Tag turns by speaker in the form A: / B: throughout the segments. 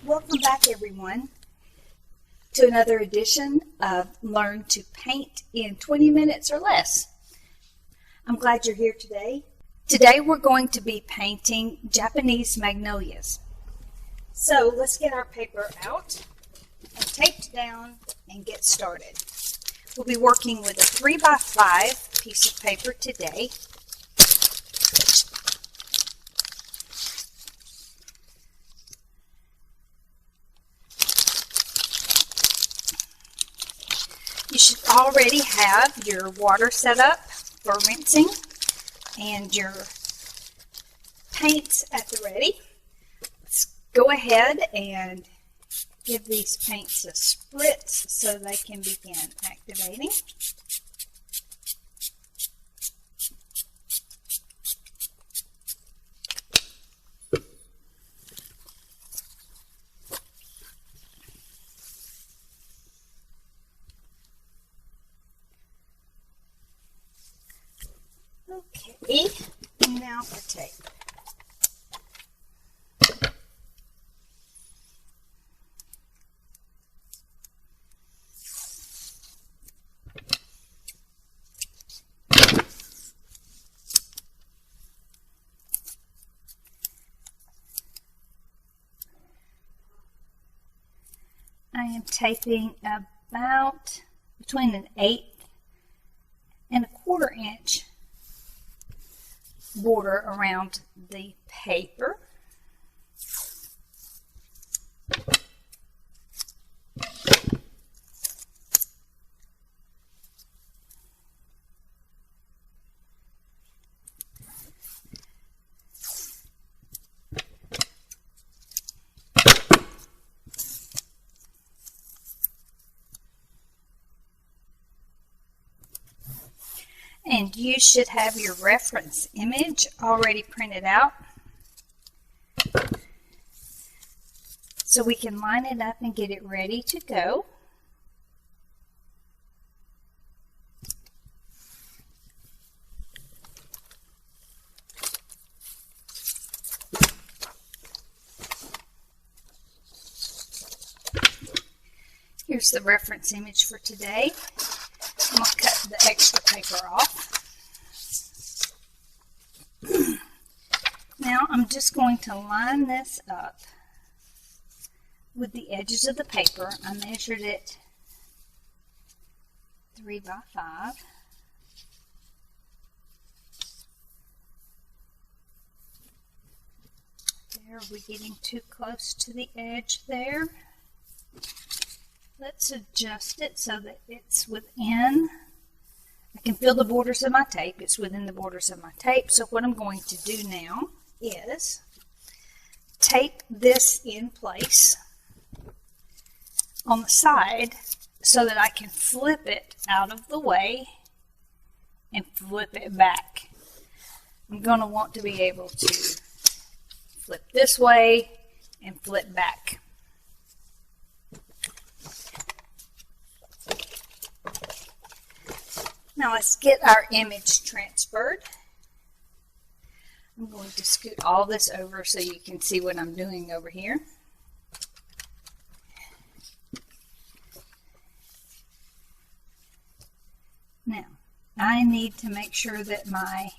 A: Welcome back, everyone, to another edition of Learn to Paint in 20 minutes or less. I'm glad you're here today. Today we're going to be painting Japanese Magnolias. So let's get our paper out and tape down and get started. We'll be working with a 3x5 piece of paper today. You should already have your water set up for rinsing and your paints at the ready. Let's go ahead and give these paints a spritz so they can begin activating. Okay, now for tape. I am taping about between an 1/8 and a 1/4 inch border around the paper. And you should have your reference image already printed out, so we can line it up and get it ready to go. Here's the reference image for today. I'm going to cut the extra paper off. Now I'm just going to line this up with the edges of the paper. I measured it 3x5. There, we're getting too close to the edge there. Let's adjust it so that it's within. I can feel the borders of my tape. It's within the borders of my tape. So what I'm going to do now is tape this in place on the side so that I can flip it out of the way and flip it back. I'm going to want to be able to flip this way and flip back. Now let's get our image transferred. I'm going to scoot all this over so you can see what I'm doing over here. Now, I need to make sure that my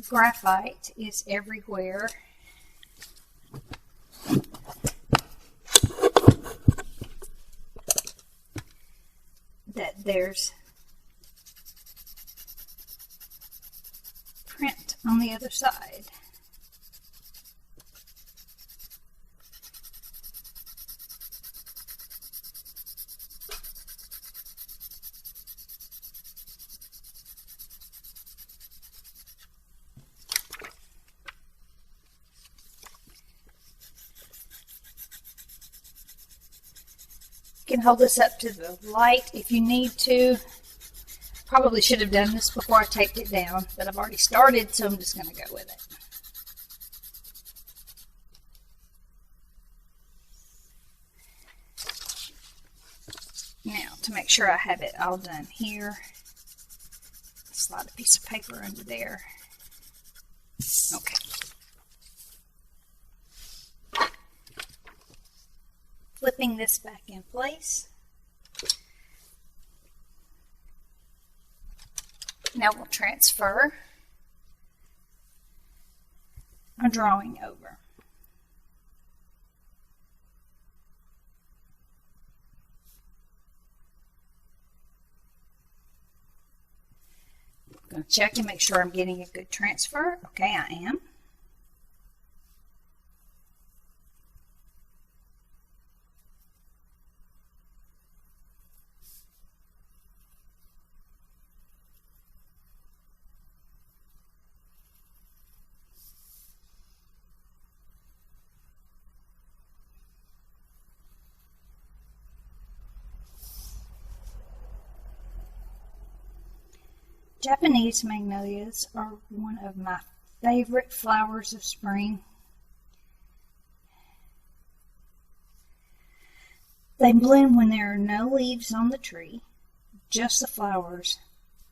A: graphite is everywhere. That there's print on the other side. You can hold this up to the light if you need to. Probably should have done this before I taped it down, but I've already started, so I'm just going to go with it. Now, to make sure I have it all done here, slide a piece of paper under there. Okay. flipping this back in place. Now we'll transfer our drawing over. I'm going to check and make sure I'm getting a good transfer. Okay, I am. Japanese magnolias are one of my favorite flowers of spring. They bloom when there are no leaves on the tree, just the flowers,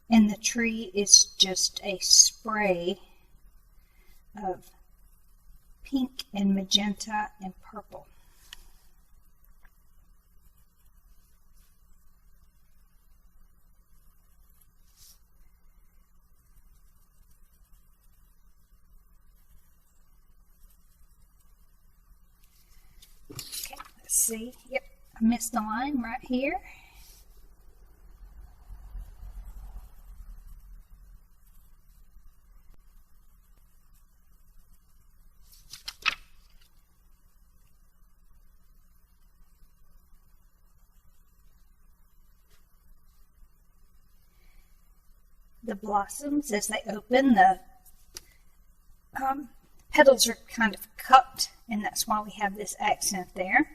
A: and the tree is just a spray of pink and magenta and purple. Okay, let's see. Yep, I missed the line right here. The blossoms, as they open, the petals are kind of cupped, and that's why we have this accent there.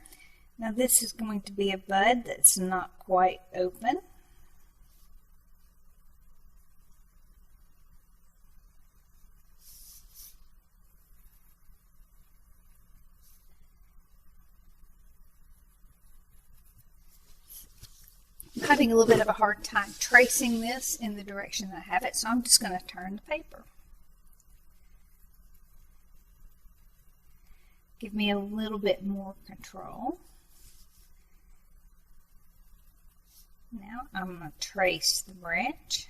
A: Now this is going to be a bud that's not quite open. I'm having a little bit of a hard time tracing this in the direction that I have it, so I'm just going to turn the paper. Give me a little bit more control. Now I'm going to trace the branch.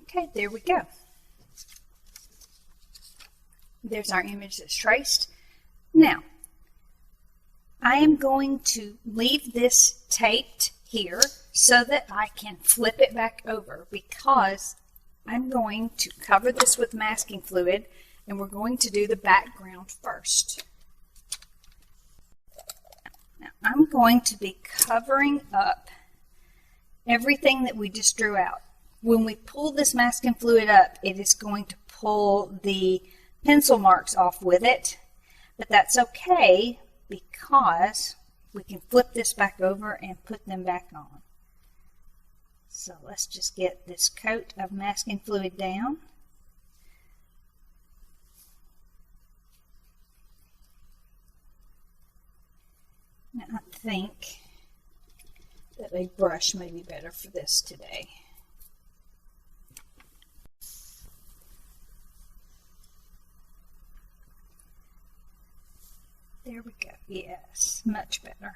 A: Okay, there we go. There's our image that's traced. Now, I am going to leave this taped here so that I can flip it back over, because I'm going to cover this with masking fluid, and we're going to do the background first. Now, I'm going to be covering up everything that we just drew out. When we pull this masking fluid up, it is going to pull the pencil marks off with it, but that's okay because we can flip this back over and put them back on. So let's just get this coat of masking fluid down. Now I think that a brush may be better for this today. There we go. Yes, much better.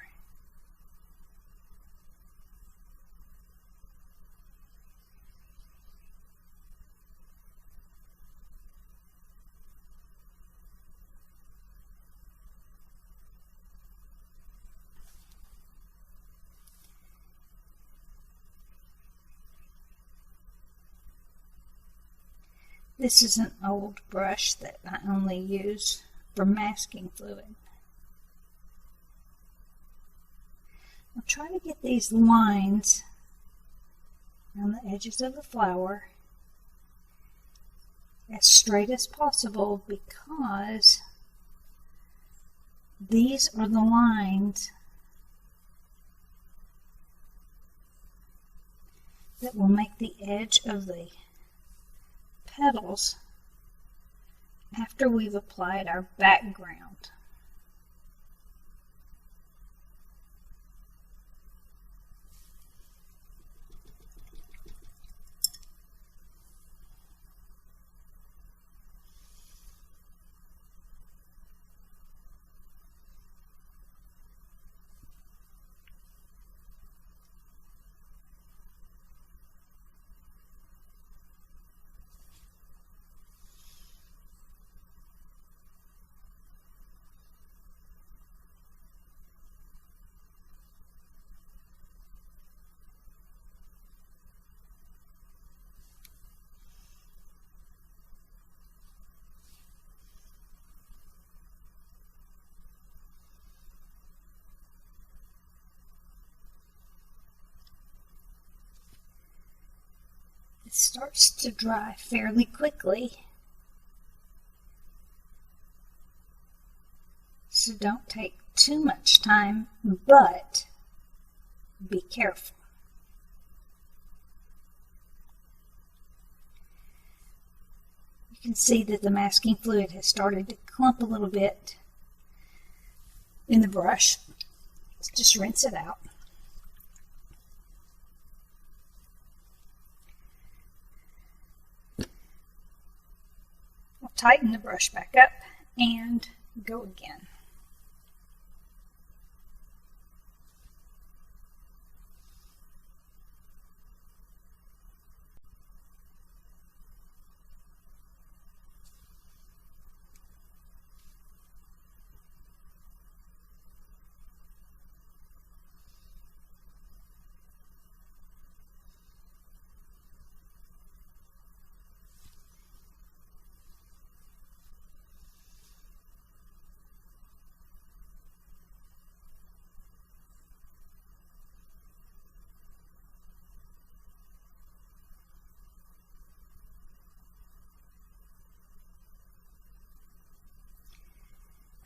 A: This is an old brush that I only use for masking fluid. I'll try to get these lines around the edges of the flower as straight as possible, because these are the lines that will make the edge of the petals after we've applied our background. starts to dry fairly quickly. So don't take too much time, but be careful. You can see that the masking fluid has started to clump a little bit in the brush. Let's just rinse it out. I'll tighten the brush back up and go again.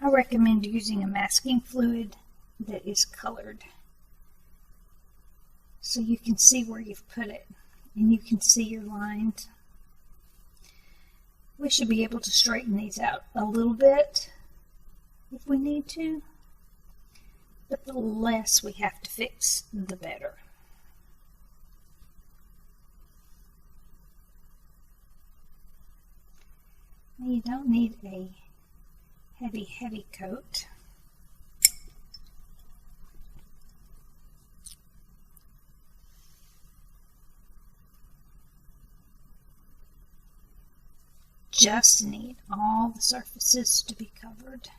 A: I recommend using a masking fluid that is colored so you can see where you've put it and you can see your lines. We should be able to straighten these out a little bit if we need to, but the less we have to fix, the better. Now you don't need a heavy coat. Just need all the surfaces to be covered.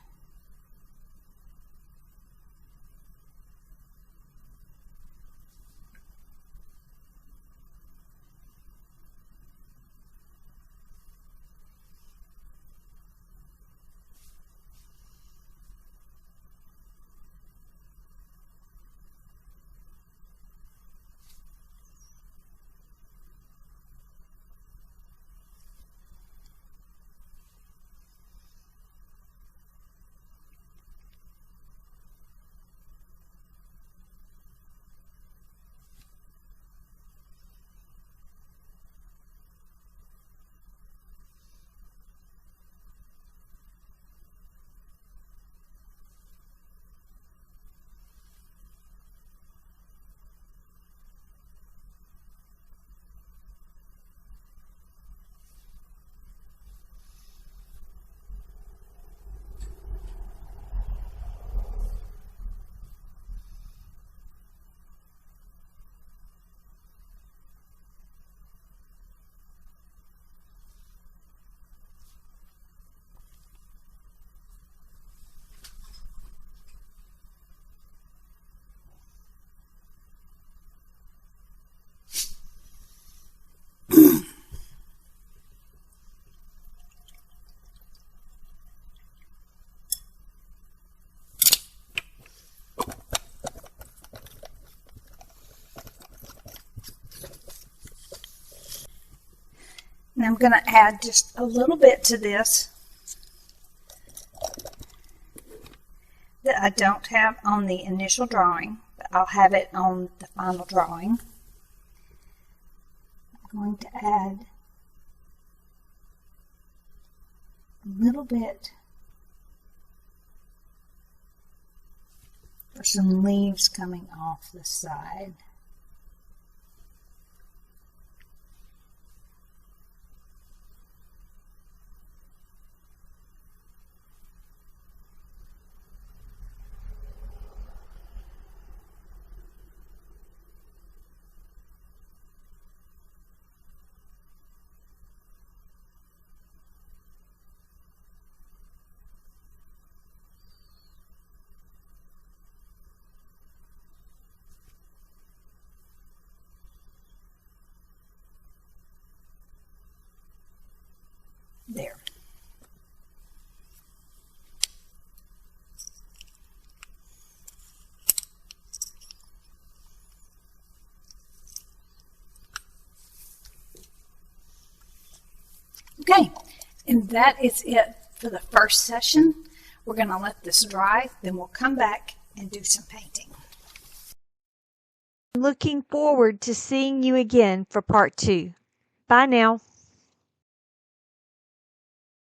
A: And I'm going to add just a little bit to this that I don't have on the initial drawing, but I'll have it on the final drawing. I'm going to add a little bit for some leaves coming off the side. Okay, and that is it for the first session. We're going to let this dry, then we'll come back and do some painting.
B: I'm looking forward to seeing you again for part 2. Bye now.